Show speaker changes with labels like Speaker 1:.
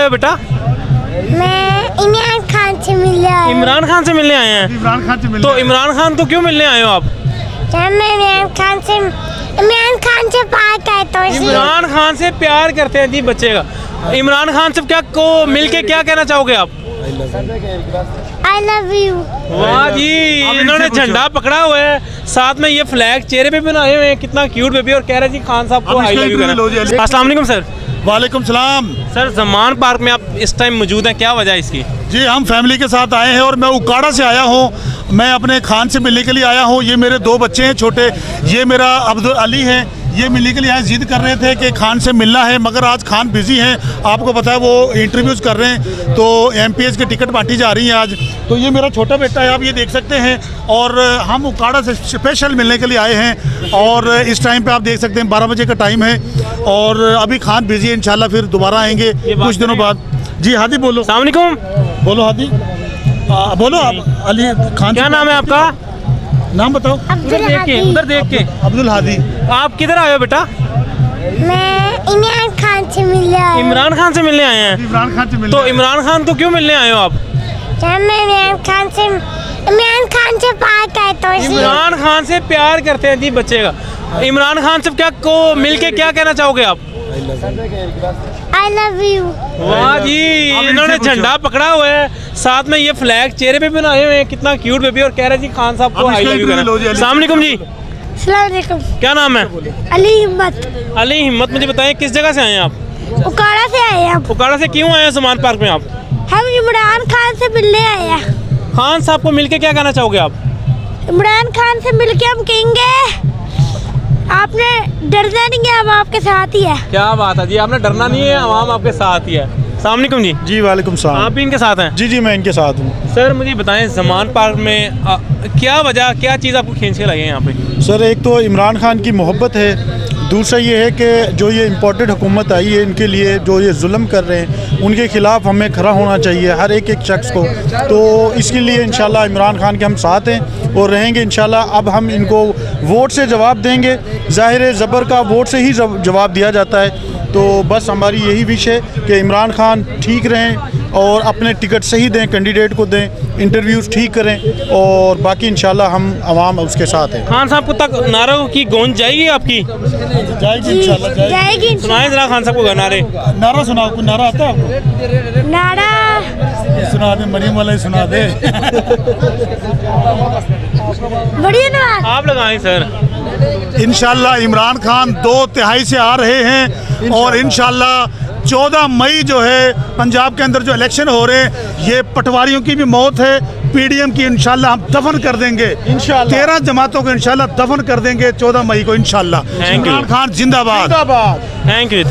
Speaker 1: हो बेटा?
Speaker 2: मैं इमरान खान से मिलने आया हूँ।
Speaker 1: इमरान खान से मिलने आए हैं।
Speaker 3: इमरान खान से मिलने
Speaker 1: तो इमरान खान को क्यों मिलने आए हो आप?
Speaker 2: जब मैं इमरान खान से बात करता हूँ इसलिए।
Speaker 1: इमरान खान से प्यार करते हैं जी बच्चे का। इमरान खान से क्या को मिलके क्या कहना चाहोगे आप?
Speaker 2: I love you.
Speaker 1: वाह जी, इन्होंने झंडा पकड़ा हुआ है, साथ में ये फ्लैग चेहरे पे बनाए हुए हैं। कितना क्यूट बेबी। और कह रहे जी खान साहब को
Speaker 3: अब
Speaker 1: आई
Speaker 3: इसका
Speaker 1: लव यू
Speaker 3: इंटरव्यू लो जी,
Speaker 1: कहना। अस्सलाम वालेकुम सर।
Speaker 3: वालेकुम सलाम।
Speaker 1: सर ज़मान पार्क में आप इस टाइम मौजूद हैं, क्या वजह है इसकी?
Speaker 3: जी हम फैमिली के साथ आए हैं और मैं उकाड़ा से आया हूँ। मैं अपने खान से मिलने के लिए आया हूँ। ये मेरे दो बच्चे हैं छोटे। ये मेरा अब्दुल अली है। ये मिलने के लिए आए, जिद कर रहे थे कि खान से मिलना है, मगर आज खान बिजी हैं। आपको पता है वो इंटरव्यूज़ कर रहे हैं, तो MPH की टिकट बांटी जा रही है आज। तो ये मेरा छोटा बेटा है, आप ये देख सकते हैं। और हम उकाड़ा से स्पेशल मिलने के लिए आए हैं। और इस टाइम पे आप देख सकते हैं 12 बजे का टाइम है और अभी खान बिजी है। इंशाल्लाह फिर दोबारा आएंगे कुछ दिनों बाद। जी हादी बोलो।
Speaker 1: अस्सलाम वालेकुम।
Speaker 3: बोलो हादी। बोलो आप अली खान।
Speaker 1: क्या नाम है आपका?
Speaker 3: नाम बताओ।
Speaker 1: उधर देख के।
Speaker 3: अब्दुल हादी।
Speaker 1: आप किधर आए हो बेटा?
Speaker 2: मैं इमरान खान से मिलने आया हूँ।
Speaker 1: इमरान खान से मिलने आए हैं।
Speaker 3: इमरान खान से मिलने।
Speaker 1: तो इमरान खान को क्यों मिलने आए हो आप?
Speaker 2: जब मैं इमरान खान से बात करता हूँ इसलिए।
Speaker 1: इमरान खान से प्यार करते हैं जी बच्चे का। इमरान खान से क्या को मिलके क्या कहना चाहोगे आप?
Speaker 2: I love you.
Speaker 1: वाह जी, इन्होंने झंडा पकड़ा हुआ है, साथ में ये फ्लैग चेहरे पे बनाए हुए हैं। कितना क्यूट बेबी। और कह रहे जी खान साहब को
Speaker 3: अब
Speaker 1: आई
Speaker 3: इसका
Speaker 1: लव यू
Speaker 3: इंटरव्यू लो जी,
Speaker 1: कहना।
Speaker 3: अली।
Speaker 1: अस्सलाम वालेकुम जी।
Speaker 2: अस्सलाम वालेकुम।
Speaker 1: क्या नाम है?
Speaker 2: अली हिम्मत।
Speaker 1: अली हिम्मत। मुझे बताएं किस जगह से आए हैं आप?
Speaker 2: उकाड़ा से आए हैं।
Speaker 1: उकाड़ा से क्यों आए हैं ज़मान पार्क में आप?
Speaker 2: हम इमरान खान से मिलने आए हैं।
Speaker 1: खान साहब को मिलके क्या कहना चाहोगे आप?
Speaker 2: इमरान खान से मिलके हम कहेंगे आपने डरना नहीं है, हम आपके साथ ही है।
Speaker 1: क्या बात है जी, आपने डरना नहीं है, आवाम आपके साथ ही है। अस्सलाम वालेकुम जी।
Speaker 3: जी वालेकुम सलाम।
Speaker 1: आप भी इनके साथ हैं?
Speaker 3: जी मैं इनके साथ हूँ।
Speaker 1: सर मुझे बताएं ज़मान पार्क में क्या वजह, क्या चीज़ आपको खींच के लगे हैं यहाँ पे?
Speaker 3: सर एक तो इमरान खान की मोहब्बत है, दूसरा ये है कि जो ये इम्पोर्टेड हुकूमत आई है इनके लिए जो ये जुल्म कर रहे हैं उनके ख़िलाफ़ हमें खड़ा होना चाहिए हर एक शख्स को। तो इसके लिए इंशाल्लाह इमरान खान के हम साथ हैं और रहेंगे इंशाल्लाह। अब हम इनको वोट से जवाब देंगे। ज़ाहिर ज़बर का वोट से ही जवाब दिया जाता है। तो बस हमारी यही विश है कि इमरान खान ठीक रहें और अपने टिकट सही दें, कैंडिडेट को दें, इंटरव्यूज़ ठीक करें और बाकी इंशाल्लाह हम आवाम उसके साथ हैं।
Speaker 1: खान साहब को तक नारों की गूंज जाएगी आपकी?
Speaker 3: जाएगी इंशाल्लाह
Speaker 2: जाएगी।
Speaker 1: सुनाएं जरा खान साहब को नारे।
Speaker 3: नारा सुनाओ, कोई नारा आता है आपको?
Speaker 2: नारा
Speaker 3: सुना दे, मरियम वाला ही सुना दे।
Speaker 2: बढ़िया ना।
Speaker 1: आप लगाएं सर।
Speaker 3: इंशाल्लाह इमरान खान 2/3 से आ रहे हैं और इंशाल्लाह 14 मई जो है पंजाब के अंदर जो इलेक्शन हो रहे हैं ये पटवारियों की भी मौत है, PDM की इंशाल्लाह हम दफन कर देंगे। इंशाल्लाह 13 जमातों को इंशाल्लाह दफन कर देंगे 14 मई को इंशाल्लाह। इमरान खान जिंदाबाद।
Speaker 1: Thank you.